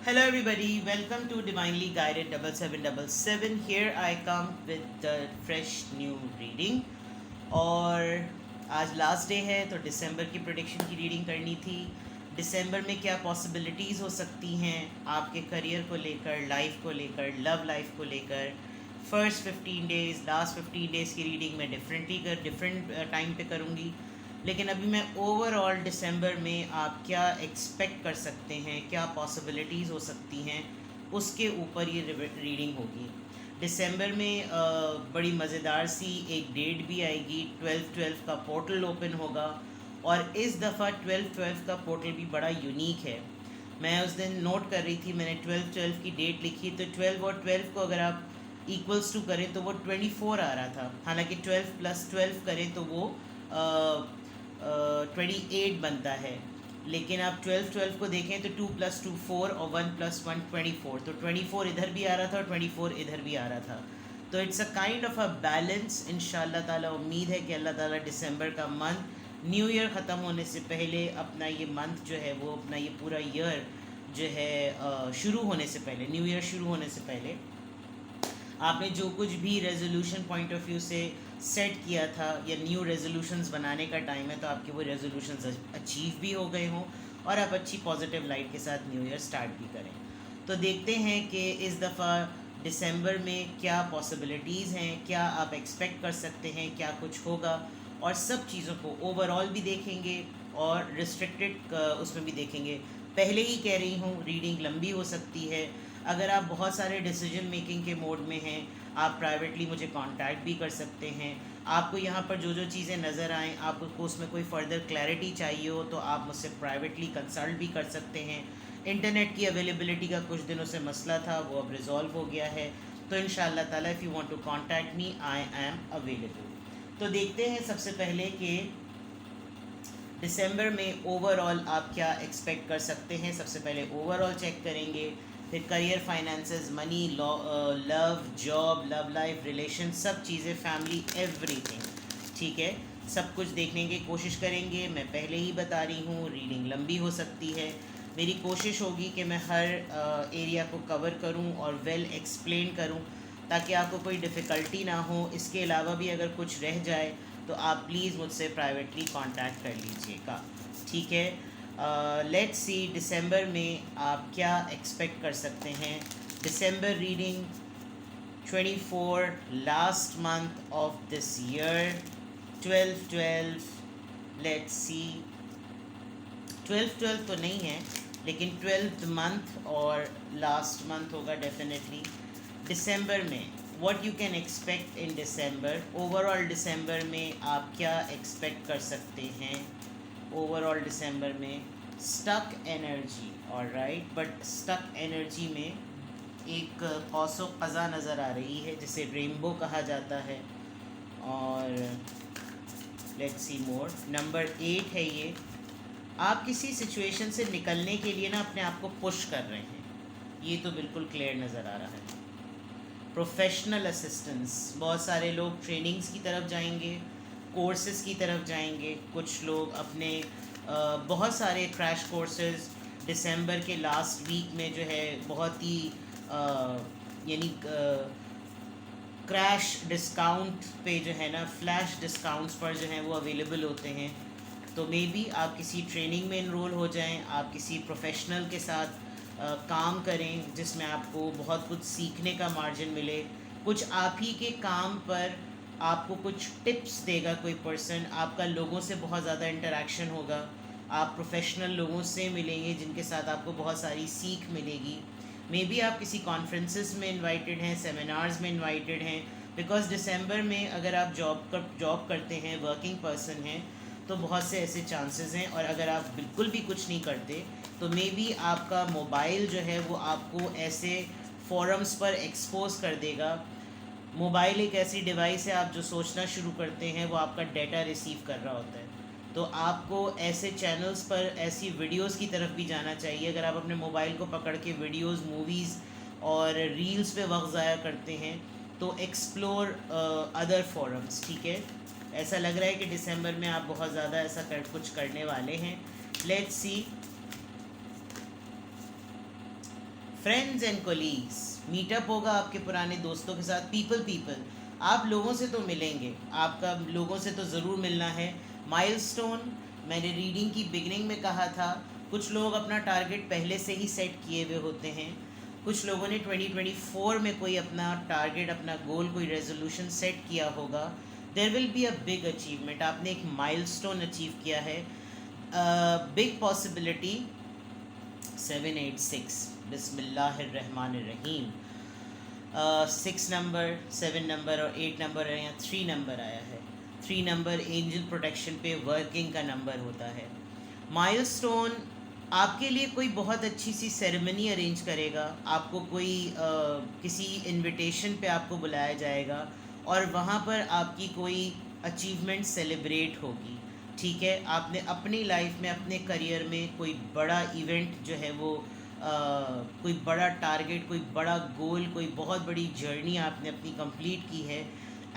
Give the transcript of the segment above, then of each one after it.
Hello everybody, welcome to Divinely Guided 7777. Here I come with the fresh new reading. और आज last day है तो दिसंबर की prediction की रीडिंग करनी थी। दिसंबर में क्या पॉसिबिलिटीज़ हो सकती हैं आपके करियर को लेकर, लाइफ को लेकर, लव लाइफ को लेकर। फर्स्ट 15 डेज़, लास्ट 15 डेज़ की रीडिंग मैं डिफरेंट टाइम पे करूँगी। लेकिन अभी मैं ओवरऑल दिसंबर में आप क्या एक्सपेक्ट कर सकते हैं, क्या पॉसिबिलिटीज़ हो सकती हैं, उसके ऊपर ये रीडिंग होगी। दिसंबर में बड़ी मज़ेदार सी एक डेट भी आएगी, 12/12 का पोर्टल ओपन होगा। और इस दफ़ा 12/12 का पोर्टल भी बड़ा यूनिक है। मैं उस दिन नोट कर रही थी, मैंने 12/12 की डेट लिखी तो 12 और 12 को अगर आप इक्वल्स टू करें तो वो 24 आ रहा था। हालांकि 12 + 12 करें तो वो 28 बनता है। लेकिन आप 12/12 को देखें तो 2 + 2 4 और 1 + 1 24, तो 24 इधर भी आ रहा था और 24 इधर भी आ रहा था। तो it's a kind of a balance. इंशाल्लाह ताला उम्मीद है कि अल्लाह ताला दिसंबर का मंथ न्यू ईयर ख़त्म होने से पहले अपना ये मंथ जो है वो अपना ये पूरा ईयर जो है शुरू होने से पहले, न्यू ईयर शुरू होने से पहले आपने जो कुछ भी रेजोल्यूशन पॉइंट ऑफ व्यू से सेट किया था या न्यू रेजोल्यूशंस बनाने का टाइम है तो आपके वो रेजोल्यूशंस अचीव भी हो गए हों और आप अच्छी पॉजिटिव लाइट के साथ न्यू ईयर स्टार्ट भी करें। तो देखते हैं कि इस दफ़ा दिसंबर में क्या पॉसिबिलिटीज़ हैं, क्या आप एक्सपेक्ट कर सकते हैं, क्या कुछ होगा। और सब चीज़ों को ओवरऑल भी देखेंगे और रिस्ट्रिक्टेड उसमें भी देखेंगे। पहले ही कह रही हूँ रीडिंग लंबी हो सकती है। अगर आप बहुत सारे डिसीजन मेकिंग के मोड में हैं, आप प्राइवेटली मुझे कांटेक्ट भी कर सकते हैं। आपको यहाँ पर जो जो चीज़ें नज़र आएँ, आपको उसमें कोई फर्दर क्लैरिटी चाहिए हो तो आप मुझसे प्राइवेटली कंसल्ट भी कर सकते हैं। इंटरनेट की अवेलेबिलिटी का कुछ दिनों से मसला था, वो अब रिजॉल्व हो गया है। तो इंशाल्लाह ताला if you want to contact me I am available. तो देखते हैं सबसे पहले कि दिसंबर में ओवरऑल आप क्या एक्सपेक्ट कर सकते हैं। सबसे पहले ओवरऑल चेक करेंगे, फिर career, finances, money, love, job, love life, relation, सब चीज़ें, फैमिली, एवरीथिंग। ठीक है, सब कुछ देखने की कोशिश करेंगे। मैं पहले ही बता रही हूँ रीडिंग लंबी हो सकती है। मेरी कोशिश होगी कि मैं हर एरिया को कवर करूँ और वेल एक्सप्लेन करूँ ताकि आपको कोई डिफ़िकल्टी ना हो। इसके अलावा भी अगर कुछ रह जाए तो आप प्लीज़ मुझसे प्राइवेटली कांटेक्ट कर लीजिएगा। ठीक है, लेट्स सी दिसंबर में आप क्या एक्सपेक्ट कर सकते हैं। December reading 24, last month of this year, 12/12। Let's see, 12/12 तो नहीं है लेकिन 12th मंथ और लास्ट मंथ होगा डेफिनेटली। दिसंबर में what you can expect in December. Overall दिसंबर में आप क्या एक्सपेक्ट कर सकते हैं। ओवरऑल दिसंबर में stuck energy, alright, but stuck energy में एक कौसो क़ज़ा नज़र आ रही है जिसे रेनबो कहा जाता है। और लेट्स सी मोर, नंबर 8 है ये। आप किसी सिचुएशन से निकलने के लिए ना अपने आप को पुश कर रहे हैं, ये तो बिल्कुल क्लियर नज़र आ रहा है। प्रोफेशनल असिस्टेंस, बहुत सारे लोग ट्रेनिंग्स की तरफ जाएंगे, कोर्सेज़ की तरफ जाएंगे। कुछ लोग अपने बहुत सारे क्रैश कोर्सेज दिसंबर के लास्ट वीक में जो है बहुत ही यानी क्रैश डिस्काउंट पे जो है ना, फ्लैश डिस्काउंट्स पर जो है वो अवेलेबल होते हैं। तो मे बी आप किसी ट्रेनिंग में इनरोल हो जाएं, आप किसी प्रोफेशनल के साथ काम करें जिसमें आपको बहुत कुछ सीखने का मार्जिन मिले। कुछ आप ही के काम पर आपको कुछ टिप्स देगा कोई पर्सन, आपका लोगों से बहुत ज़्यादा इंटरेक्शन होगा, आप प्रोफेशनल लोगों से मिलेंगे जिनके साथ आपको बहुत सारी सीख मिलेगी। मे बी आप किसी कॉन्फ्रेंसेस में इनवाइटेड हैं, सेमिनार्स में इनवाइटेड हैं। बिकॉज दिसंबर में अगर आप जॉब करते हैं, वर्किंग पर्सन हैं, तो बहुत से ऐसे चांसेस हैं। और अगर आप बिल्कुल भी कुछ नहीं करते तो मे बी आपका मोबाइल जो है वो आपको ऐसे फोरम्स पर एक्सपोज कर देगा। मोबाइल एक ऐसी डिवाइस है, आप जो सोचना शुरू करते हैं वो आपका डेटा रिसीव कर रहा होता है। तो आपको ऐसे चैनल्स पर ऐसी वीडियोस की तरफ भी जाना चाहिए। अगर आप अपने मोबाइल को पकड़ के वीडियोस, मूवीज़ और रील्स पे वक्त ज़ाया करते हैं तो एक्सप्लोर अदर फोरम्स। ठीक है, ऐसा लग रहा है कि दिसंबर में आप बहुत ज़्यादा ऐसा कुछ करने वाले हैं। Let's see, friends and colleagues, meetup होगा आपके पुराने दोस्तों के साथ. पीपल, आप लोगों से तो मिलेंगे, आपका लोगों से तो ज़रूर मिलना है. माइलस्टोन, मैंने रीडिंग की बिगनिंग में कहा था, कुछ लोग अपना टारगेट पहले से ही सेट किए हुए होते हैं. कुछ लोगों ने 2024 में कोई अपना टारगेट, अपना गोल, कोई रेजोल्यूशन सेट किया होगा. There will be a big achievement. आपने एक माइलस्टोन अचीव किया है. Big possibility 786. बिस्मिल्लाहिर्रहमानिर्रहीम. 6 नंबर, 7 नंबर और 8 नंबर है, यहाँ 3 नंबर आया है. 3 नंबर एंजल प्रोटेक्शन पे वर्किंग का नंबर होता है. माइलस्टोन आपके लिए कोई बहुत अच्छी सी सेरेमनी अरेंज करेगा. आपको कोई किसी इनविटेशन पे आपको बुलाया जाएगा और वहाँ पर आपकी कोई अचीवमेंट सेलिब्रेट होगी. ठीक है, आपने अपनी लाइफ में, अपने करियर में कोई बड़ा इवेंट जो है वो कोई बड़ा टारगेट, कोई बड़ा गोल, कोई बहुत बड़ी जर्नी आपने अपनी कंप्लीट की है.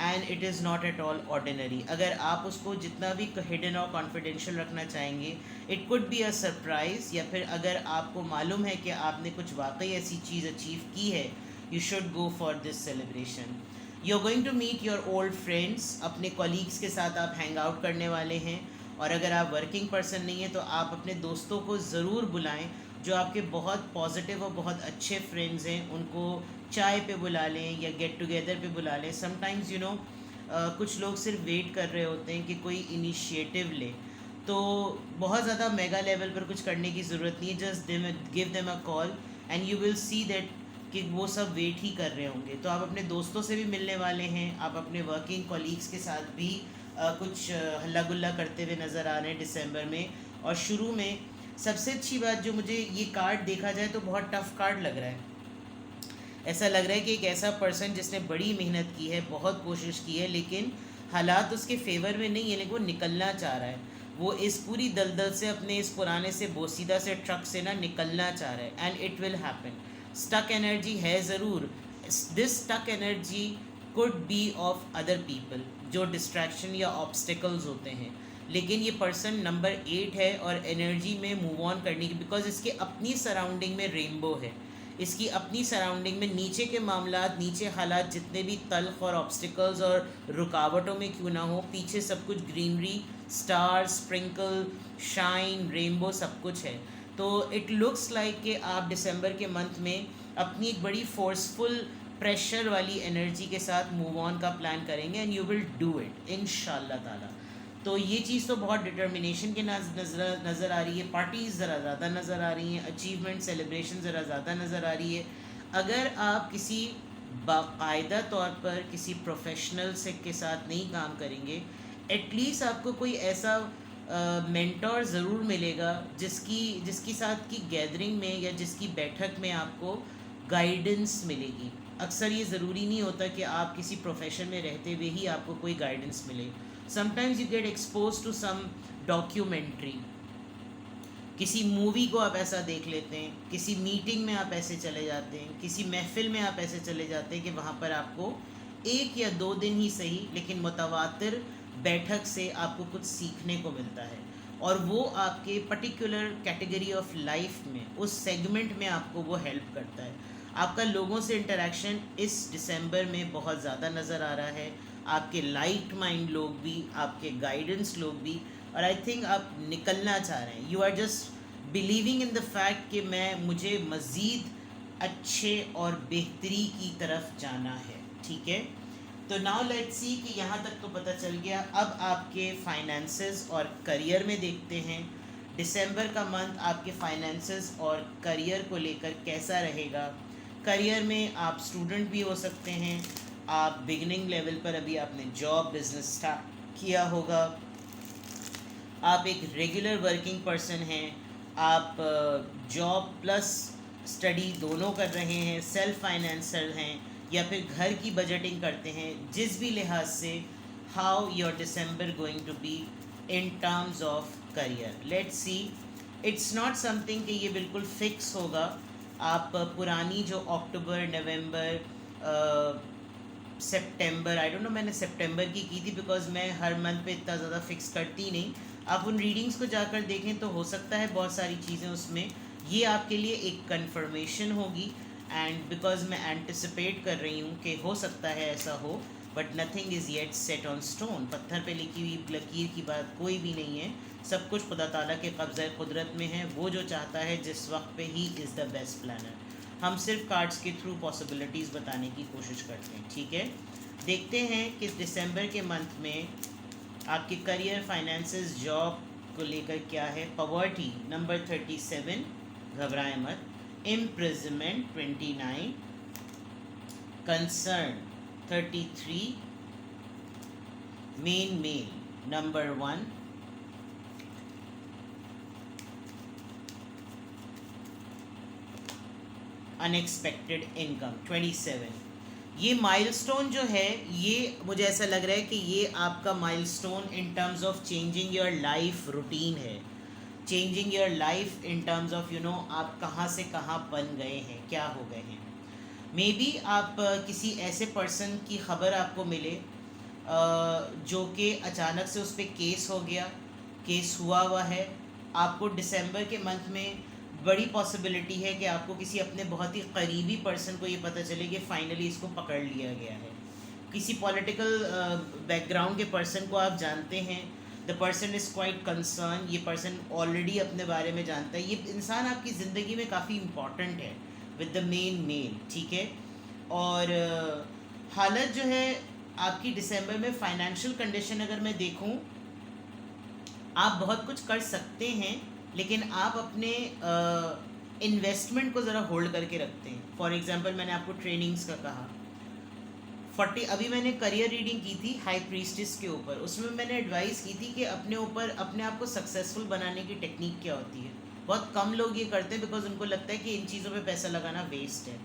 And it is not at all ordinary. अगर आप उसको जितना भी हिडन और कॉन्फिडेंशियल रखना चाहेंगे, it could be a surprise. या फिर अगर आपको मालूम है कि आपने कुछ वाकई ऐसी चीज़ अचीव की है, you should go for this celebration. You are going to meet your old friends. अपने कॉलीग्स के साथ आप हैंग आउट करने वाले हैं. और अगर आप वर्किंग पर्सन नहीं हैं तो आप अपने दोस्तों को ज़रूर बुलाएं जो आपके बहुत पॉजिटिव और बहुत अच्छे फ्रेंड्स हैं. उनको चाय पे बुला लें या गेट टुगेदर पे बुला लें. समटाइम्स यू नो कुछ लोग सिर्फ वेट कर रहे होते हैं कि कोई इनिशिएटिव ले. तो बहुत ज़्यादा मेगा लेवल पर कुछ करने की ज़रूरत नहीं है. Just give them a call and you will see that कि वो सब वेट ही कर रहे होंगे. तो आप अपने दोस्तों से भी मिलने वाले हैं. आप अपने वर्किंग कॉलीग्स के साथ भी कुछ हल्ला गुल्ला करते हुए नज़र आ रहे हैं दिसंबर में. और शुरू में सबसे अच्छी बात जो मुझे ये कार्ड देखा जाए तो बहुत टफ कार्ड लग रहा है. ऐसा लग रहा है कि एक ऐसा पर्सन जिसने बड़ी मेहनत की है, बहुत कोशिश की है, लेकिन हालात उसके फेवर में नहीं है, लेकिन वो निकलना चाह रहा है. वो इस पूरी दलदल से, अपने इस पुराने से बोसीदा से ट्रक से ना निकलना चाह रहा है. And it will happen. Stuck energy है ज़रूर. This stuck energy could be of other people, जो डिस्ट्रैक्शन या ऑब्स्टिकल्स होते हैं. लेकिन ये पर्सन नंबर 8 है और एनर्जी में मूव ऑन करने की, बिकॉज इसके अपनी सराउंडिंग में रेनबो है. इसकी अपनी सराउंडिंग में नीचे के मामलात, नीचे हालात जितने भी तल्ख और ऑब्स्टिकल्स और रुकावटों में क्यों ना हो, पीछे सब कुछ greenery, stars, sprinkle, shine, rainbow सब कुछ है. तो इट लुक्स लाइक कि आप दिसंबर के मंथ में अपनी एक बड़ी फोर्सफुल प्रेशर वाली एनर्जी के साथ मूव ऑन का प्लान करेंगे and you will do it इंशाल्लाह ताला. तो ये चीज़ तो बहुत डिटर्मिनेशन के नज़र आ रही है. पार्टीज़ ज़रा ज़्यादा नज़र आ रही हैं. अचीवमेंट सेलिब्रेशन ज़रा ज़्यादा नज़र आ रही है. अगर आप किसी बाकायदा तौर पर किसी प्रोफेशनल से के साथ नहीं काम करेंगे, एटलीस्ट आपको कोई ऐसा मेंटोर ज़रूर मिलेगा जिसकी साथ की गैदरिंग में या जिसकी बैठक में आपको गाइडेंस मिलेगी. अक्सर ये ज़रूरी नहीं होता कि आप किसी प्रोफेशन में रहते हुए ही आपको कोई गाइडेंस मिले. Sometimes you get expose to some documentary. किसी मूवी को आप ऐसा देख लेते हैं, किसी मीटिंग में आप ऐसे चले जाते हैं, किसी महफिल में आप ऐसे चले जाते हैं कि वहाँ पर आपको 1 या 2 दिन ही सही लेकिन मुतवातिर बैठक से आपको कुछ सीखने को मिलता है. और वो आपके पर्टिकुलर कैटेगरी ऑफ लाइफ में, उस सेगमेंट में आपको वो हेल्प करता है. आपका लोगों से इंटरेक्शन इस दिसंबर में बहुत ज़्यादा नज़र आ रहा है. आपके लाइट माइंड लोग भी, आपके गाइडेंस लोग भी. और आई थिंक आप निकलना चाह रहे हैं. You are just believing in the fact कि मुझे मज़ीद अच्छे और बेहतरी की तरफ जाना है. ठीक है, तो नाउ लेट्स सी कि यहाँ तक तो पता चल गया. अब आपके फाइनेंसेस और करियर में देखते हैं. दिसंबर का मंथ आपके फाइनेंसेस और करियर को लेकर कैसा रहेगा. करियर में आप स्टूडेंट भी हो सकते हैं. आप बिगिनिंग लेवल पर अभी आपने जॉब बिजनेस स्टार्ट किया होगा. आप एक रेगुलर वर्किंग पर्सन हैं. आप जॉब प्लस स्टडी दोनों कर रहे हैं. सेल्फ फाइनेंसर हैं या फिर घर की बजटिंग करते हैं. जिस भी लिहाज से, how your December going to be in terms of career. Let's see. It's not something कि ये बिल्कुल फिक्स होगा. आप पुरानी जो अक्टूबर, नवंबर, सितंबर, आई डोंट नो, मैंने सितंबर की थी बिकॉज मैं हर मंथ पे इतना ज़्यादा फिक्स करती नहीं. आप उन रीडिंग्स को जाकर देखें तो हो सकता है बहुत सारी चीज़ें उसमें ये आपके लिए एक कन्फर्मेशन होगी, एंड बिकॉज मैं एंटिसिपेट कर रही हूँ कि हो सकता है ऐसा हो, but nothing is yet set on stone. पत्थर पे लिखी हुई लकीर की बात कोई भी नहीं है, सब कुछ खुदा ताला के कब्ज़े कुदरत में है। वो जो चाहता है जिस वक्त पे ही इज़ द बेस्ट प्लानर। हम सिर्फ कार्ड्स के थ्रू पॉसिबिलिटीज़ बताने की कोशिश करते हैं, ठीक है। देखते हैं कि दिसंबर के मंथ में आपके करियर, फाइनेंसेस, जॉब को लेकर क्या है। पॉवर्टी नंबर 37, घबराएं मत। Imprisonment 29, concern 33, mail number 1, unexpected income 27। ये माइलस्टोन जो है, ये मुझे ऐसा लग रहा है कि ये आपका milestone in terms of changing your life routine है, changing your life in terms of आप कहाँ से कहाँ बन गए हैं, क्या हो गए हैं। मे बी आप किसी ऐसे पर्सन की खबर आपको मिले जो कि अचानक से उस पर केस हो गया, केस हुआ है। आपको दिसंबर के मंथ में बड़ी पॉसिबिलिटी है कि आपको किसी अपने बहुत ही करीबी पर्सन को ये पता चले कि फाइनली इसको पकड़ लिया गया है। किसी पॉलिटिकल बैकग्राउंड के पर्सन को आप जानते हैं, the person is quite concern, ये पर्सन ऑलरेडी अपने बारे में जानता है। ये इंसान आपकी ज़िंदगी में काफ़ी इम्पॉर्टेंट है विद द मेल, ठीक है। और हालत जो है आपकी दिसंबर में, फाइनेंशियल कंडीशन अगर मैं देखूं, आप बहुत कुछ कर सकते हैं, लेकिन आप अपने इन्वेस्टमेंट को ज़रा होल्ड करके रखते हैं। फॉर एग्जांपल मैंने आपको ट्रेनिंग्स का कहा, 40 अभी मैंने करियर रीडिंग की थी हाई प्रीस्टिस के ऊपर, उसमें मैंने एडवाइस की थी कि अपने ऊपर अपने आप को सक्सेसफुल बनाने की टेक्निक क्या होती है। बहुत कम लोग ये करते हैं बिकॉज उनको लगता है कि इन चीज़ों पे पैसा लगाना वेस्ट है।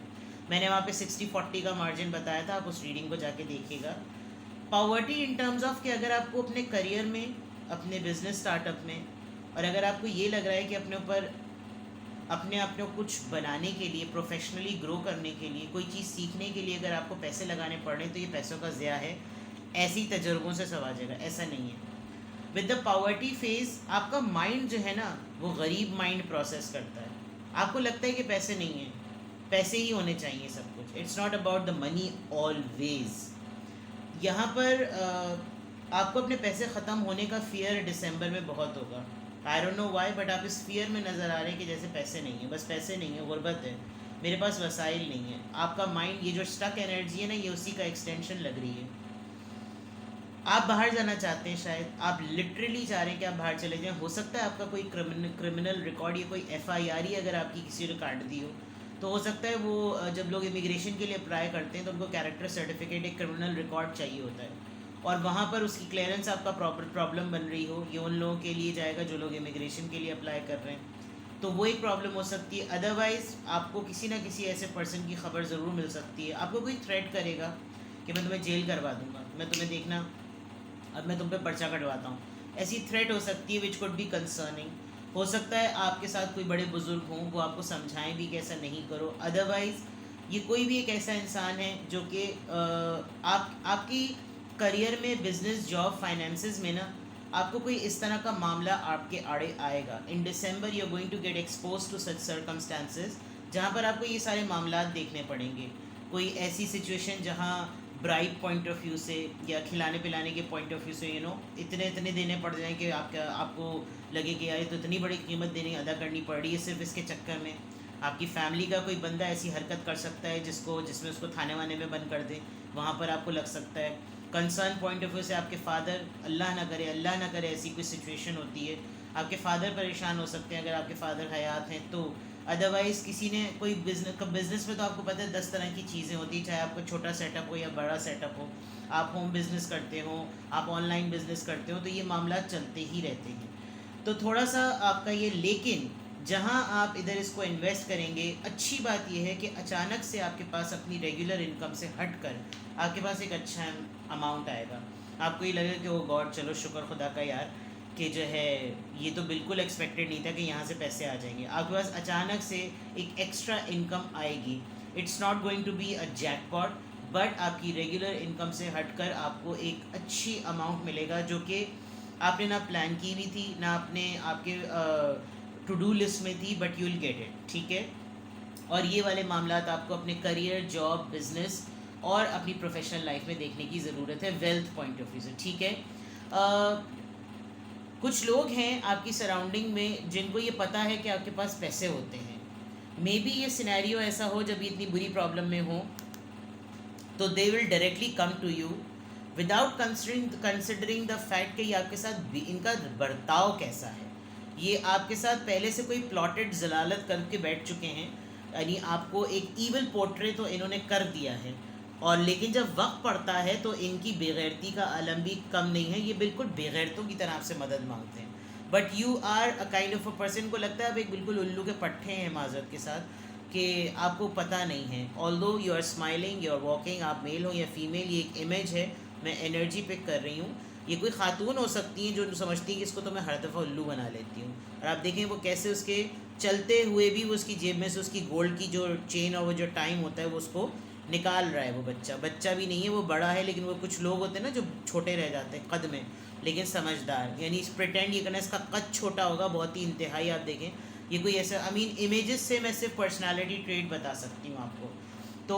मैंने वहाँ पे 60-40 का मार्जिन बताया था, आप उस रीडिंग को जाके देखिएगा। पॉवर्टी इन टर्म्स ऑफ कि अगर आपको अपने करियर में, अपने बिजनेस स्टार्टअप में, और अगर आपको ये लग रहा है कि अपने ऊपर अपने आप को कुछ बनाने के लिए, प्रोफेशनली ग्रो करने के लिए, कोई चीज़ सीखने के लिए अगर आपको पैसे लगाने पड़ रहे हैं, तो ये पैसों का ज़िया है, ऐसी तजुर्बों से सब आ जाएगा, ऐसा नहीं है। विद द पॉवर्टी फेज आपका माइंड जो है ना, वो गरीब माइंड प्रोसेस करता है। आपको लगता है कि पैसे नहीं हैं, पैसे ही होने चाहिए सब कुछ। It's not about the money always. यहाँ पर आपको अपने पैसे ख़त्म होने का फियर दिसंबर में बहुत होगा। I don't know why, but आप इस फियर में नज़र आ रहे हैं कि जैसे पैसे नहीं है, बस पैसे नहीं है, गुर्बत है, मेरे पास वसाइल नहीं है। आपका माइंड, ये जो स्टक एनर्जी है ना, ये उसी का एक्सटेंशन लग रही है। आप बाहर जाना चाहते हैं, शायद आप लिटरली चाह रहे हैं कि आप बाहर चले जाएं। हो सकता है आपका कोई क्रिमिनल रिकॉर्ड या कोई FIR ही अगर आपकी किसी ने काट दी हो, तो हो सकता है वो जब लोग इमिग्रेशन के लिए अप्लाई करते हैं तो उनको कैरेक्टर सर्टिफिकेट, एक क्रिमिनल रिकॉर्ड चाहिए होता है, और वहाँ पर उसकी क्लियरेंस आपका प्रॉब्लम बन रही हो। ये उन लोगों के लिए जाएगा जो लोग इमिग्रेशन के लिए अप्लाई कर रहे हैं, तो वो एक प्रॉब्लम हो सकती है। अदरवाइज़ आपको किसी ना किसी ऐसे पर्सन की खबर ज़रूर मिल सकती है। आपको कोई थ्रेट करेगा कि मैं तुम्हें जेल करवा दूंगा, मैं तुम्हें देखना, अब मैं तुम पे पर्चा कटवाता हूँ, ऐसी थ्रेट हो सकती है, विच कुड बी कंसर्निंग। हो सकता है आपके साथ कोई बड़े बुजुर्ग हों, वो आपको समझाएं भी कि ऐसा नहीं करो। अदरवाइज़ ये कोई भी एक ऐसा इंसान है जो कि आपकी करियर में, बिजनेस, जॉब, फाइनेंसेस में ना, आपको कोई इस तरह का मामला आपके आड़े आएगा। In December you are going to get expose to such circumstances जहाँ पर आपको ये सारे मामला देखने पड़ेंगे। कोई ऐसी सिचुएशन जहाँ ब्राइब पॉइंट ऑफ व्यू से या खिलाने पिलाने के पॉइंट ऑफ व्यू से इतने देने पड़ जाएं कि आपको लगे कि यार तो इतनी बड़ी कीमत देने अदा करनी पड़ रही है सिर्फ इसके चक्कर में। आपकी फैमिली का कोई बंदा ऐसी हरकत कर सकता है जिसमें उसको थाने वाने में बंद कर दे, वहाँ पर आपको लग सकता है। कंसर्न पॉइंट ऑफ व्यू से आपके फादर, अल्लाह ना करे ऐसी कोई सिचुएशन होती है, आपके फादर परेशान हो सकते हैं अगर आपके फादर हयात हैं तो। अदरवाइज़ किसी ने कोई बिज़नेस में तो आपको पता है 10 तरह की चीज़ें होती हैं, चाहे आपका छोटा सेटअप हो या बड़ा सेटअप हो, आप होम बिज़नेस करते हो, आप ऑनलाइन बिज़नेस करते हो, तो ये मामला चलते ही रहते हैं। तो थोड़ा सा आपका ये, लेकिन जहाँ आप इधर इसको इन्वेस्ट करेंगे, अच्छी बात यह है कि अचानक से आपके पास अपनी रेगुलर इनकम से हट कर आपके पास एक अच्छा अमाउंट आएगा। आपको ये लगेगा कि वो गॉड, चलो शुक्र खुदा का यार कि जो है ये तो बिल्कुल एक्सपेक्टेड नहीं था कि यहाँ से पैसे आ जाएंगे। आपके पास अचानक से एक एक्स्ट्रा इनकम आएगी। It's not going to be a jackpot, but आपकी रेगुलर इनकम से हटकर आपको एक अच्छी अमाउंट मिलेगा जो कि आपने ना प्लान की हुई थी, ना आपने आपके टू डू लिस्ट में थी, but you will get it, ठीक है। और ये वाले मामलात आपको अपने करियर, जॉब, बिजनेस और अपनी प्रोफेशनल लाइफ में देखने की ज़रूरत है वेल्थ पॉइंट ऑफ व्यू से, ठीक है। कुछ लोग हैं आपकी सराउंडिंग में जिनको ये पता है कि आपके पास पैसे होते हैं। मे बी ये सिनेरियो ऐसा हो जब ये इतनी बुरी प्रॉब्लम में हो तो they will directly come to you without considering the fact कि ये आपके साथ इनका बर्ताव कैसा है। ये आपके साथ पहले से कोई प्लॉटेड जलालत करके बैठ चुके हैं, यानी आपको एक ईविल पोर्ट्रेट तो इन्होंने कर दिया है, और लेकिन जब वक्त पड़ता है तो इनकी बेगैरती का आलम भी कम नहीं है। ये बिल्कुल बेगैरतों की तरह आपसे मदद मांगते हैं, but you are a kind of a person को लगता है आप एक बिल्कुल उल्लू के पट्टे हैं माजरत के साथ, कि आपको पता नहीं है। Although you are smiling, you are walking, आप मेल हो या फीमेल, ये एक इमेज है, मैं एनर्जी पिक कर रही हूँ। ये कोई खातून हो सकती है जो समझती है कि इसको तो मैं हर दफ़ा उल्लू बना लेती हूँ, और आप देखें वो कैसे उसके चलते हुए भी वो उसकी जेब में से उसकी गोल्ड की जो चेन और वो जो टाइम होता है वो उसको निकाल रहा है। वो बच्चा भी नहीं है, वो बड़ा है, लेकिन वो कुछ लोग होते हैं ना जो छोटे रह जाते हैं कद में लेकिन समझदार, यानी प्रिटेंड ये करना इसका कद छोटा होगा बहुत ही इंतहाई। आप देखें ये कोई ऐसा, आई मीन इमेजेस से मैं सिर्फ पर्सनालिटी ट्रेट बता सकती हूँ आपको। तो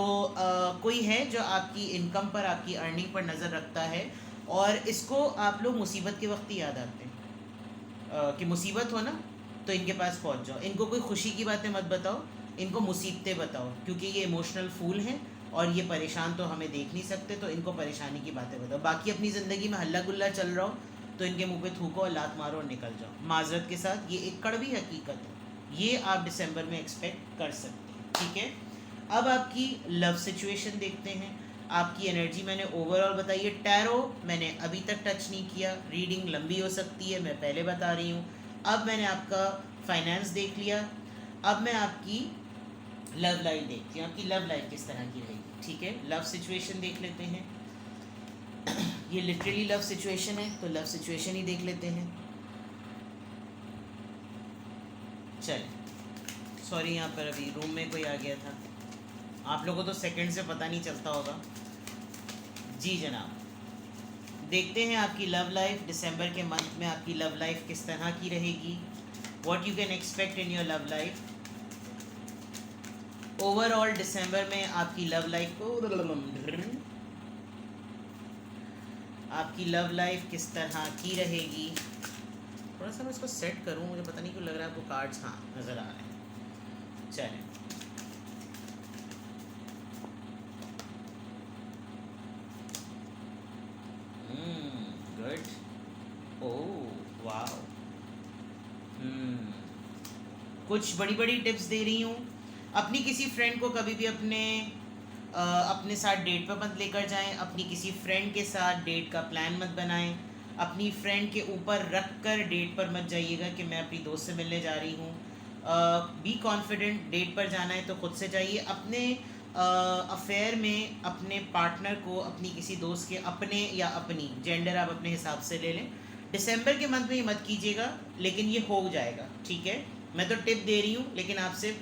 कोई है जो आपकी इनकम पर, आपकी अर्निंग पर नज़र रखता है, और इसको आप लोग मुसीबत के वक्त ही याद आते हैं कि मुसीबत हो ना तो इनके पास पहुंच जाओ। इनको कोई खुशी की बातें मत बताओ, इनको मुसीबतें बताओ, क्योंकि ये इमोशनल फूल हैं और ये परेशान तो हमें देख नहीं सकते, तो इनको परेशानी की बातें बताओ। बाकी अपनी ज़िंदगी में हल्ला गुल्ला चल रहा हो तो इनके मुंह पे थूको और लात मारो और निकल जाओ। माजरत के साथ ये एक कड़वी हकीकत है, ये आप दिसंबर में एक्सपेक्ट कर सकते हैं, ठीक है। अब आपकी लव सिचुएशन देखते हैं। आपकी एनर्जी मैंने ओवरऑल बताई है। टैरो मैंने अभी तक टच नहीं किया, रीडिंग लंबी हो सकती है, मैं पहले बता रही हूँ। अब मैंने आपका फाइनेंस देख लिया, अब मैं आपकी लव लाइफ देखती हूँ, आपकी लव लाइफ किस तरह की रहेगी, ठीक है। लव सिचुएशन देख लेते हैं। ये लिटरली लव सिचुएशन है तो लव सिचुएशन ही देख लेते हैं। चलिए, सॉरी यहाँ पर अभी रूम में कोई आ गया था, आप लोगों को तो सेकंड से पता नहीं चलता होगा। जी जनाब, देखते हैं आपकी लव लाइफ दिसंबर के मंथ में आपकी लव लाइफ किस तरह की रहेगी, what you can expect in your love life. Overall दिसंबर में आपकी लव लाइफ किस तरह की रहेगी। थोड़ा सा मैं इसको सेट करूं, मुझे पता नहीं क्यों लग रहा है आपको कार्ड्स हाँ नज़र आ रहे हैं। चलें, गुड, ओह वाह, कुछ बड़ी बड़ी टिप्स दे रही हूँ। अपनी किसी फ्रेंड को कभी भी अपने साथ डेट पर मत लेकर जाएं, अपनी किसी फ्रेंड के साथ डेट का प्लान मत बनाएं, अपनी फ्रेंड के ऊपर रख कर डेट पर मत जाइएगा कि मैं अपनी दोस्त से मिलने जा रही हूँ। बी कॉन्फिडेंट, डेट पर जाना है तो खुद से जाइए। अपने अफेयर में अपने पार्टनर को अपनी किसी दोस्त के अपने या अपनी जेंडर आप अपने हिसाब से ले लें। दिसंबर के मंथ में ये मत कीजिएगा, लेकिन ये हो जाएगा, ठीक है। मैं तो टिप दे रही हूँ, लेकिन आपसे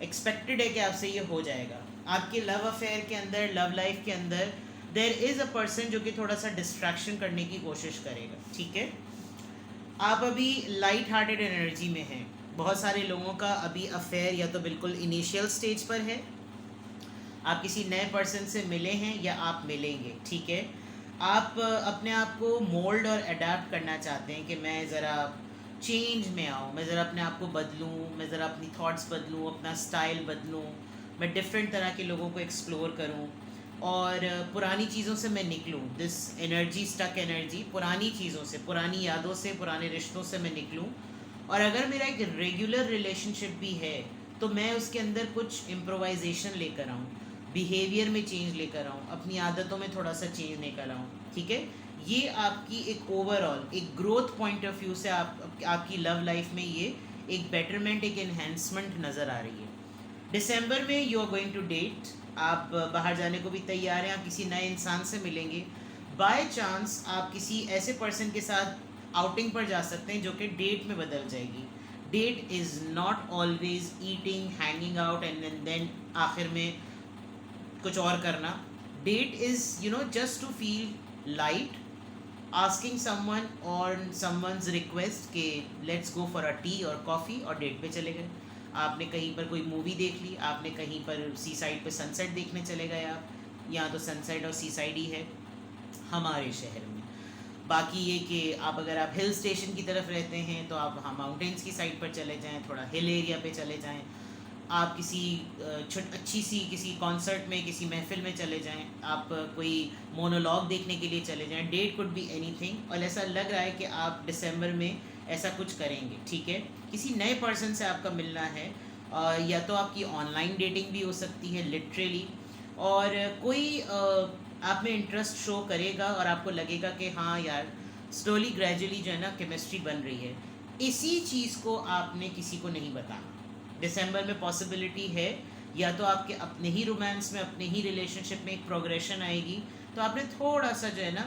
एक्सपेक्टेड है कि आपसे ये हो जाएगा। आपके लव अफेयर के अंदर, लव लाइफ के अंदर देयर इज़ अ पर्सन जो कि थोड़ा सा डिस्ट्रैक्शन करने की कोशिश करेगा, ठीक है। आप अभी लाइट हार्टेड एनर्जी में हैं। बहुत सारे लोगों का अभी अफेयर या तो बिल्कुल इनिशियल स्टेज पर है, आप किसी नए पर्सन से मिले हैं या आप मिलेंगे, ठीक है। आप अपने आप को मोल्ड और अडेप्ट करना चाहते हैं कि मैं ज़रा चेंज में आऊँ, मैं ज़रा अपने आप को बदलूँ, मैं ज़रा अपनी थॉट्स बदलूँ, अपना स्टाइल बदलूँ, मैं डिफरेंट तरह के लोगों को एक्सप्लोर करूँ और पुरानी चीज़ों से मैं निकलूँ। दिस एनर्जी, स्टक एनर्जी, पुरानी चीज़ों से, पुरानी यादों से, पुराने रिश्तों से मैं निकलूँ। और अगर मेरा एक रेगुलर रिलेशनशिप भी है तो मैं उसके अंदर कुछ इम्प्रोवाइजेशन लेकर आऊँ, बिहेवियर में चेंज लेकर आऊँ, अपनी आदतों में थोड़ा सा चेंज लेकर आऊँ, ठीक है। ये आपकी एक ओवरऑल एक ग्रोथ पॉइंट ऑफ व्यू से आपकी लव लाइफ में ये एक बेटरमेंट, एक एनहेंसमेंट नज़र आ रही है। दिसंबर में you are going to date, आप बाहर जाने को भी तैयार हैं, आप किसी नए इंसान से मिलेंगे। बाय चांस आप किसी ऐसे पर्सन के साथ आउटिंग पर जा सकते हैं जो कि डेट में बदल जाएगी। Date is not always eating, hanging out and then आखिर में कुछ और करना। Date is just to feel light asking someone और समवन्स रिक्वेस्ट के let's go for a tea और कॉफ़ी, और डेट पे चले गए। आपने कहीं पर कोई मूवी देख ली, आपने कहीं पर सी साइड पर सनसेट देखने चले गए आप, यहाँ तो सनसेट और सी साइड ही है हमारे शहर में। बाकी ये कि आप अगर आप हिल स्टेशन की तरफ रहते हैं तो आप हाँ माउंटेन्स की साइड पर चले जाएं, थोड़ा हिल एरिया पे चले जाएं। आप किसी अच्छी सी किसी कॉन्सर्ट में, किसी महफिल में चले जाएं, आप कोई मोनोलॉग देखने के लिए चले जाएं। डेट कुड बी एनीथिंग, और ऐसा लग रहा है कि आप दिसंबर में ऐसा कुछ करेंगे, ठीक है। किसी नए पर्सन से आपका मिलना है, या तो आपकी ऑनलाइन डेटिंग भी हो सकती है लिटरली, और कोई आप में इंटरेस्ट शो करेगा और आपको लगेगा कि हाँ यार स्लोली ग्रेजुअली जो है ना केमिस्ट्री बन रही है। इसी चीज़ को आपने किसी को नहीं बताना। दिसंबर में पॉसिबिलिटी है या तो आपके अपने ही रोमांस में, अपने ही रिलेशनशिप में एक प्रोग्रेशन आएगी, तो आपने थोड़ा सा जो है ना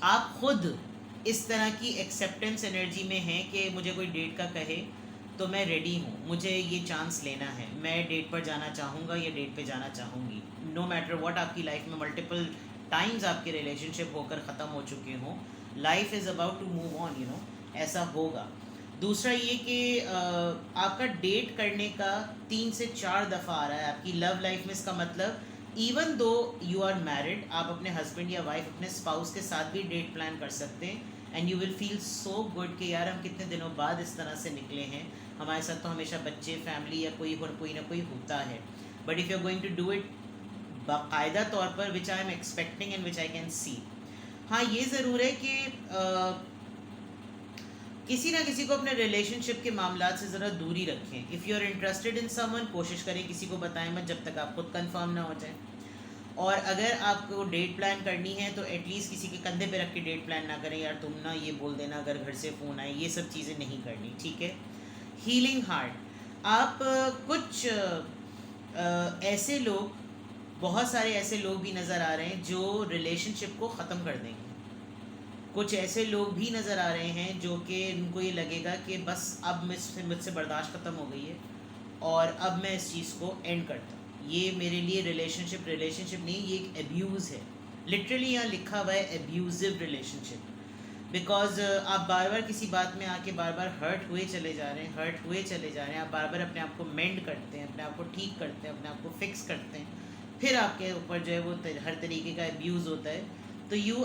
आप खुद इस तरह की एक्सेप्टेंस एनर्जी में हैं कि मुझे कोई डेट का कहे तो मैं रेडी हूँ, मुझे ये चांस लेना है, मैं डेट पर जाना चाहूँगा या डेट पे जाना चाहूँगी। नो मैटर व्हाट, आपकी लाइफ में मल्टीपल टाइम्स आपके रिलेशनशिप होकर ख़त्म हो चुके हों, life is about to move on, you know, ऐसा होगा। दूसरा ये कि आपका डेट करने का 3 से 4 दफ़ा आ रहा है आपकी लव लाइफ में। इसका मतलब even though you are married, आप अपने हस्बैंड या वाइफ, अपने स्पाउस के साथ भी डेट प्लान कर सकते हैं, and you will feel so good कि यार हम कितने दिनों बाद इस तरह से निकले हैं, हमारे साथ तो हमेशा बच्चे, फैमिली या कोई ना कोई होता है। But if you are going to do it बाकायदा तौर पर, which I am expecting and which I can see, हाँ ये ज़रूर है कि किसी ना किसी को अपने रिलेशनशिप के मामलात से ज़रा दूरी रखें। If you are interested in someone, कोशिश करें किसी को बताएं मत जब तक आप खुद कंफर्म ना हो जाए। और अगर आपको डेट प्लान करनी है तो एटलीस्ट किसी के कंधे पे रख के डेट प्लान ना करें, यार तुम ना ये बोल देना अगर घर से फ़ोन आए, ये सब चीज़ें नहीं करनी, ठीक है। हीलिंग हार्ट, आप कुछ ऐसे लोग, बहुत सारे ऐसे लोग भी नज़र आ रहे हैं जो रिलेशनशिप को ख़त्म कर देंगे। कुछ ऐसे लोग भी नज़र आ रहे हैं जो कि उनको ये लगेगा कि बस अब मुझसे बर्दाश्त ख़त्म हो गई है और अब मैं इस चीज़ को एंड करता हूँ। ये मेरे लिए रिलेशनशिप नहीं, ये एक एब्यूज़ है। लिटरली यहाँ लिखा हुआ है एब्यूज़िव रिलेशनशिप। बिकॉज आप बार बार किसी बात में आके बार बार हर्ट हुए चले जा रहे हैं, आप बार बार अपने आप को मेंड करते हैं, अपने आप को ठीक करते हैं, अपने आप को फिक्स करते हैं, फिर आपके ऊपर जो है वो हर तरीके का एब्यूज़ होता है। तो you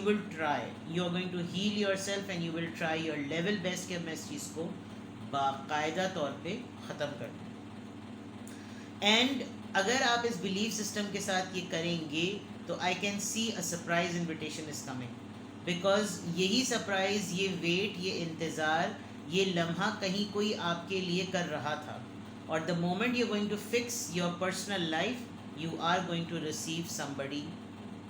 will try, you are going to heal yourself and you will try your level best कि मैं इस चीज़ को बाकायदा तौर पे ख़त्म कर दूँ। एंड अगर आप इस बिलीफ सिस्टम के साथ ये करेंगे तो आई can C a surprise invitation is coming, because यही सरप्राइज़, ये वेट, ये इंतज़ार, ये लम्हा कहीं कोई आपके लिए कर रहा था, और the moment you are going to fix your personal life, you are going to receive somebody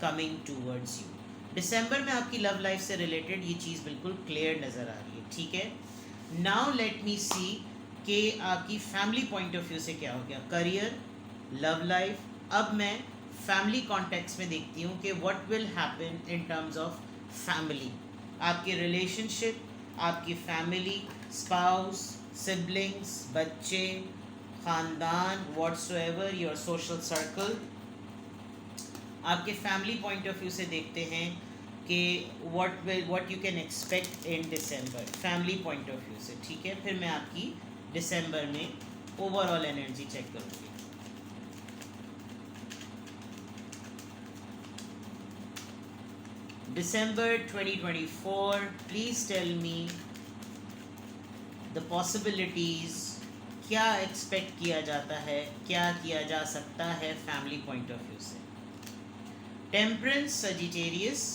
coming towards you. दिसंबर में आपकी लव लाइफ से रिलेटेड ये चीज़ बिल्कुल क्लियर नज़र आ रही है, ठीक है। नाउ लेट मी सी कि आपकी फैमिली पॉइंट ऑफ व्यू से क्या हो गया, करियर, लव लाइफ। अब मैं फैमिली कॉन्टेक्स्ट में देखती हूँ कि what will happen in terms of family, आपके रिलेशनशिप, आपकी फैमिली, स्पाउस, सिबलिंग्स, बच्चे, ख़ानदान, व्हाट्सोएवर योर सोशल सर्कल। आपके फैमिली पॉइंट ऑफ व्यू से देखते हैं कि what you can expect in December, family point of view से, ठीक है। फिर मैं आपकी दिसंबर में ओवरऑल एनर्जी चेक करूँगी। December 2024, please tell me the possibilities, क्या एक्सपेक्ट किया जाता है, क्या किया जा सकता है फैमिली पॉइंट ऑफ व्यू से। Temperance, Sagittarius,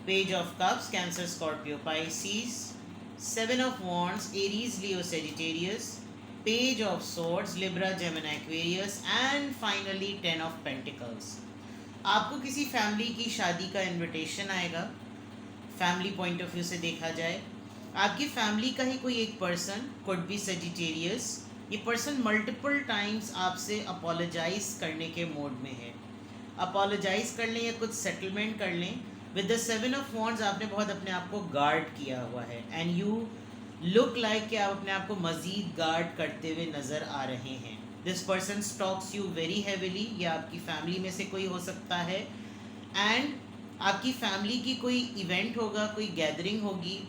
page of cups, cancer, Scorpio, Pisces, 7 of wands, Aries, Leo, Sagittarius, page of swords, Libra, Gemini, Aquarius, and finally 10 of pentacles. आपको किसी फैमिली की शादी का इनविटेशन आएगा, फैमिली पॉइंट ऑफ व्यू से देखा जाए। आपकी फैमिली का ही कोई एक पर्सन, कुड बी सेजिटेरियस, ये पर्सन मल्टीपल टाइम्स आपसे अपोलोजाइज करने के मोड में है। अपोलोजाइज कर लें या कुछ सेटलमेंट कर लें। विद द 7 ऑफ वॉन्ड्स आपने बहुत अपने आप को गार्ड किया हुआ है, एंड यू लुक लाइक कि आप अपने आप को मज़ीद गार्ड करते हुए नज़र आ रहे हैं। This person stocks you very heavily, या आपकी फैमिली में से कोई हो सकता है, एंड आपकी फैमिली की कोई इवेंट होगा, कोई गैदरिंग होगी,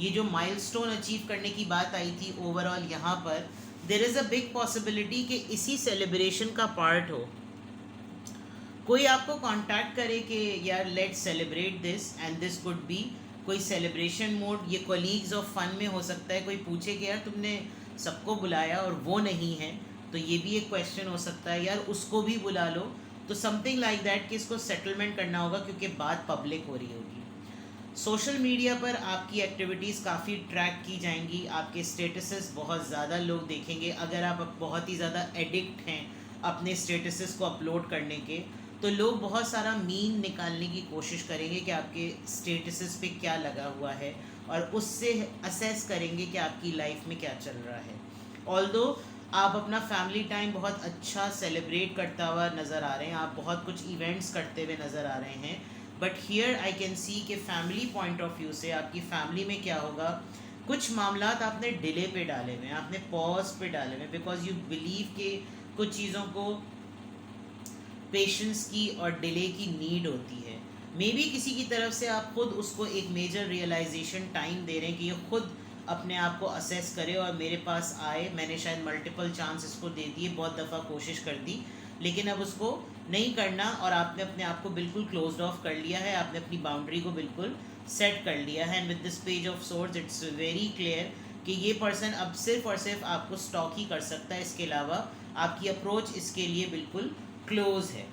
ये जो माइलस्टोन अचीव करने की बात आई थी ओवरऑल यहाँ पर, there is a big possibility कि इसी सेलिब्रेशन का पार्ट हो। कोई आपको कांटेक्ट करे कि यार let's celebrate this, and this could be कोई सेलिब्रेशन मोड, ये कोलीग्स ऑफ फन में हो सकता है। कोई पूछे कि यार तुमने सबको बुलाया और वो नहीं है, तो ये भी एक क्वेश्चन हो सकता है, यार उसको भी बुला लो। तो समथिंग लाइक दैट कि इसको सेटलमेंट करना होगा क्योंकि बात पब्लिक हो रही होगी। सोशल मीडिया पर आपकी एक्टिविटीज़ काफ़ी ट्रैक की जाएंगी, आपके स्टेटसेस बहुत ज़्यादा लोग देखेंगे। अगर आप बहुत ही ज़्यादा एडिक्ट हैं अपने स्टेटसेस को अपलोड करने के, तो लोग बहुत सारा मीन निकालने की कोशिश करेंगे कि आपके स्टेटसेस पे क्या लगा हुआ है, और उससे असेस करेंगे कि आपकी लाइफ में क्या चल रहा है। ऑल्दो आप अपना फैमिली टाइम बहुत अच्छा सेलिब्रेट करता हुआ नज़र आ रहे हैं, आप बहुत कुछ इवेंट्स करते हुए नज़र आ रहे हैं, बट हियर आई कैन सी कि फैमिली पॉइंट ऑफ व्यू से आपकी फैमिली में क्या होगा, कुछ मामलात आपने डिले पे डाले हुए हैं, आपने पॉज पे डाले हुए हैं, बिकॉज यू बिलीव कि कुछ चीज़ों को पेशेंस की और डिले की नीड होती है। मे बी किसी की तरफ से आप खुद उसको एक मेजर रियलाइजेशन टाइम दे रहे हैं कि ये खुद अपने आप को असेस करे और मेरे पास आए। मैंने शायद मल्टीपल चांस इसको दे दिए, बहुत दफ़ा कोशिश कर दी, लेकिन अब उसको नहीं करना, और आपने अपने आप को बिल्कुल क्लोज्ड ऑफ कर लिया है, आपने अपनी बाउंड्री को बिल्कुल सेट कर लिया है। And with this page of swords it's very clear कि ये पर्सन अब सिर्फ और सिर्फ आपको स्टॉक ही कर सकता है, इसके अलावा आपकी अप्रोच इसके लिए बिल्कुल क्लोज है।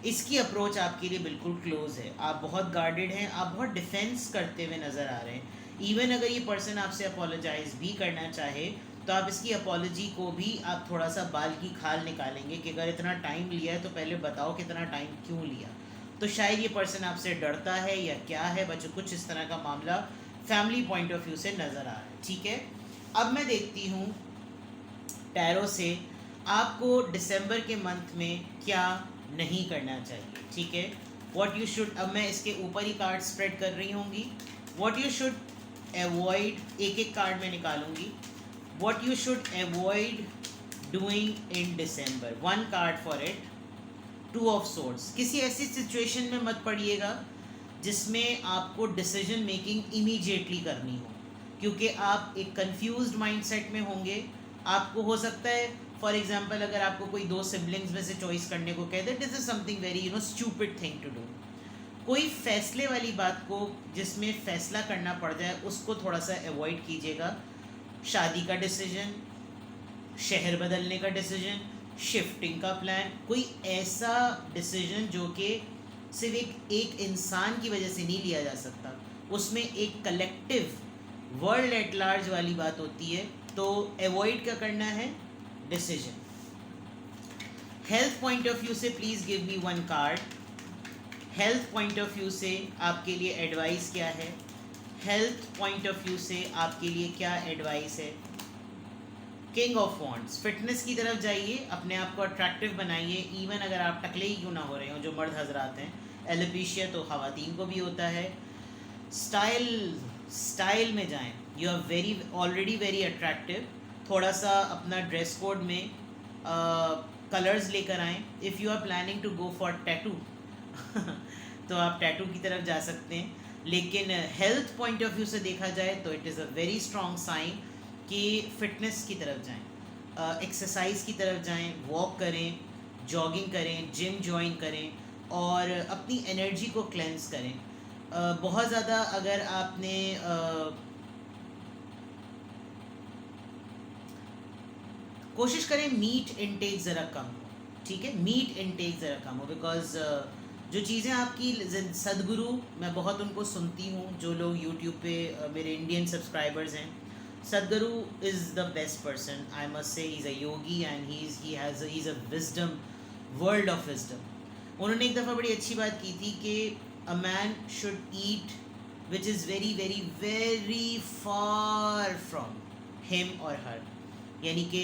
इसकी अप्रोच आपके लिए बिल्कुल क्लोज है, आप बहुत गार्डेड हैं, आप बहुत डिफेंस करते हुए नज़र आ रहे हैं। इवन अगर ये पर्सन आपसे अपोलोजाइज भी करना चाहे, तो आप इसकी अपोलॉजी को भी आप थोड़ा सा बाल की खाल निकालेंगे कि अगर इतना टाइम लिया है तो पहले बताओ कितना टाइम क्यों लिया। तो शायद ये पर्सन आपसे डरता है या क्या है, बच्चों कुछ इस तरह का मामला फैमिली पॉइंट ऑफ व्यू से नज़र आ रहा है। ठीक है, अब मैं देखती हूँ टैरो से आपको दिसंबर के मंथ में क्या नहीं करना चाहिए। ठीक है, व्हाट यू शुड, अब मैं इसके ऊपर ही कार्ड स्प्रेड कर रही होंगी। व्हाट यू शुड अवॉइड, एक एक कार्ड में निकालूंगी। What you should avoid doing in December, one card for it, two of swords. किसी ऐसी सिचुएशन में मत पड़िएगा जिसमें आपको डिसीजन मेकिंग इमीडिएटली करनी हो, क्योंकि आप एक कंफ्यूज्ड माइंडसेट में होंगे। आपको हो सकता है फॉर एग्जाम्पल अगर आपको कोई दो सिबलिंग्स में से चॉइस करने को कहे, that is something very stupid thing to do. कोई फैसले वाली बात को जिसमें फैसला करना पड़ जाए उसको थोड़ा सा अवॉइड कीजिएगा। शादी का डिसीजन, शहर बदलने का डिसीजन, शिफ्टिंग का प्लान, कोई ऐसा डिसीजन जो कि सिर्फ एक इंसान की वजह से नहीं लिया जा सकता, उसमें एक कलेक्टिव वर्ल्ड एट लार्ज वाली बात होती है, तो अवॉइड क्या करना है, decision. Health point of view से please give me one card. Health point of view से आपके लिए एडवाइस क्या है, हेल्थ पॉइंट ऑफ व्यू से आपके लिए क्या एडवाइस है। किंग ऑफ वॉन्ड्स, फिटनेस की तरफ जाइए, अपने आप को अट्रैक्टिव बनाइए, इवन अगर आप टकले ही क्यों ना हो रहे हो, जो मर्द हजरात हैं। एलोपेशिया तो खवातीन को भी होता है। स्टाइल में जाएं, you are very already very attractive. थोड़ा सा अपना ड्रेस कोड में कलर्स लेकर आएँ। If you are planning to go for tattoo तो आप टैटू की तरफ जा सकते हैं। लेकिन हेल्थ पॉइंट ऑफ व्यू से देखा जाए तो it is a very strong sign कि फिटनेस की तरफ जाएं, एक्सरसाइज की तरफ जाएं, वॉक करें, जॉगिंग करें, जिम ज्वाइन करें और अपनी एनर्जी को क्लेंस करें। बहुत ज़्यादा अगर आपने कोशिश करें मीट इनटेक ज़रा कम हो। ठीक है, मीट इनटेक ज़रा कम हो, बिकॉज़ जो चीज़ें आपकी सदगुरु, मैं बहुत उनको सुनती हूँ, जो लोग यूट्यूब पे मेरे इंडियन सब्सक्राइबर्स हैं, सदगुरु is the best person, I must से। He is a Yogi and he is a wisdom, world of wisdom. उन्होंने एक दफ़ा बड़ी अच्छी बात की थी कि a man should eat which is very very very far from him और हर, यानी कि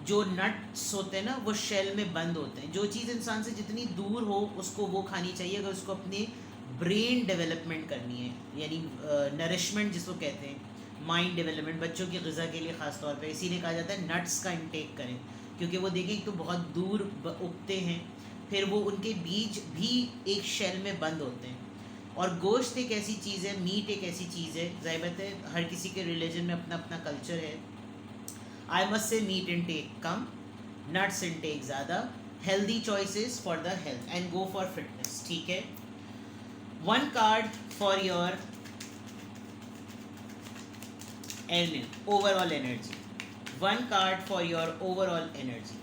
जो नट्स होते हैं ना वो शेल में बंद होते हैं। जो चीज़ इंसान से जितनी दूर हो उसको वो खानी चाहिए अगर उसको अपने ब्रेन डेवलपमेंट करनी है, यानी नरिशमेंट जिसको कहते हैं, माइंड डेवलपमेंट, बच्चों की ग़िज़ा के लिए ख़ास तौर पे इसीलिए कहा जाता है नट्स का इंटेक करें, क्योंकि वो देखें तो बहुत दूर उगते हैं, फिर वो उनके बीज भी एक शेल में बंद होते हैं। और गोश्त एक ऐसी चीज़ है, मीट एक ऐसी चीज़ है, ज़ाहिर बात है हर किसी के रिलीजन में अपना अपना कल्चर है। I must say meat intake कम, नट्स इनटेक ज़्यादा, healthy choices for the health and go for fitness, ठीक है। One card for your overall energy, one card for your overall energy,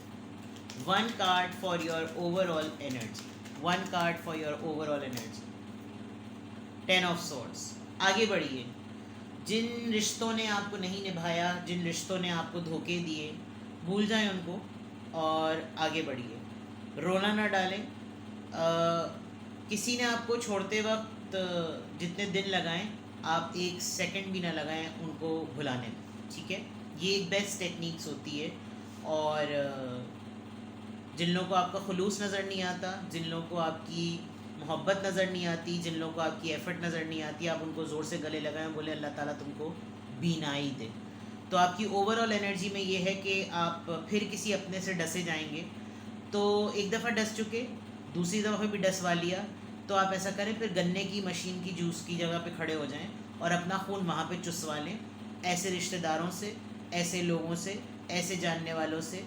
one card for your overall energy, one card for your overall energy, 10 of swords। आगे बढ़िए, जिन रिश्तों ने आपको नहीं निभाया, जिन रिश्तों ने आपको धोखे दिए, भूल जाएं उनको और आगे बढ़िए, रोना ना डालें। किसी ने आपको छोड़ते वक्त जितने दिन लगाएं, आप एक सेकंड भी ना लगाएं उनको भुलाने में, ठीक है। ये एक बेस्ट टेक्निक्स होती है। और जिन लोगों को आपका खुलूस नज़र नहीं आता, जिन लोगों को आपकी मोहब्बत नज़र नहीं आती, जिन लोगों को आपकी एफ़र्ट नज़र नहीं आती, आप उनको ज़ोर से गले लगाएं, बोले अल्लाह ताला तुमको बीनाई दे। तो आपकी ओवरऑल एनर्जी में ये है कि आप फिर किसी अपने से डसे जाएंगे। तो एक दफ़ा डस चुके, दूसरी दफ़ा भी डसवा लिया, तो आप ऐसा करें, फिर गन्ने की मशीन की जूस की जगह पे खड़े हो जाएं और अपना खून वहाँ पे चुसवा लें। ऐसे रिश्तेदारों से, ऐसे लोगों से, ऐसे जानने वालों से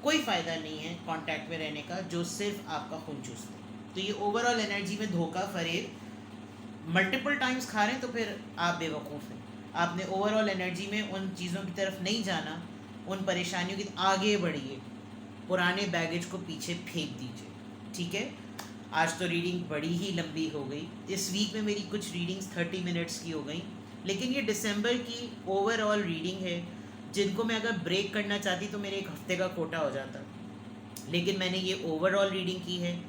कोई फ़ायदा नहीं है कांटेक्ट में रहने का जो सिर्फ आपका खून चूसते। तो ये ओवरऑल एनर्जी में धोखा फरेब मल्टीपल टाइम्स खा रहे हैं, तो फिर आप बेवकूफ़ हैं। आपने ओवरऑल एनर्जी में उन चीज़ों की तरफ नहीं जाना, उन परेशानियों की आगे बढ़िए, पुराने बैगेज को पीछे फेंक दीजिए, ठीक है। आज तो रीडिंग बड़ी ही लंबी हो गई। इस वीक में मेरी कुछ रीडिंग्स 30 मिनट्स की हो गई, लेकिन ये दिसंबर की ओवरऑल रीडिंग है। जिनको मैं अगर ब्रेक करना चाहती तो मेरे एक हफ्ते का कोटा हो जाता, लेकिन मैंने ये ओवरऑल रीडिंग की है।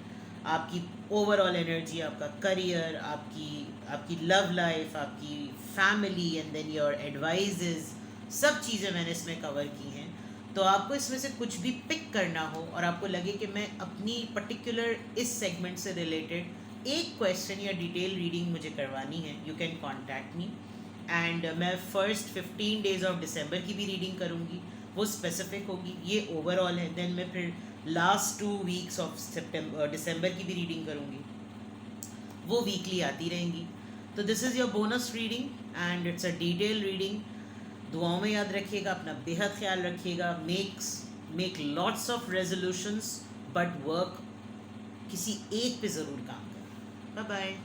आपकी ओवरऑल एनर्जी, आपका करियर, आपकी लव लाइफ, आपकी family and then your advices, सब चीज़ें मैंने इसमें कवर की हैं। तो आपको इसमें से कुछ भी पिक करना हो और आपको लगे कि मैं अपनी पर्टिकुलर इस सेगमेंट से रिलेटेड एक क्वेश्चन या डिटेल रीडिंग मुझे करवानी है, you can contact me. And मैं फ़र्स्ट 15 डेज़ ऑफ दिसंबर की भी रीडिंग करूँगी, वो स्पेसिफिक होगी। ये ओवरऑल है। देन मैं फिर लास्ट 2 वीक्स ऑफ दिसंबर की भी रीडिंग करूँगी, वो वीकली आती रहेंगी। तो this is your bonus reading and it's a detail reading. दुआओं में याद रखिएगा, अपना बेहद ख्याल रखिएगा। Make lots of resolutions, but work किसी एक पे ज़रूर काम करें। Bye bye.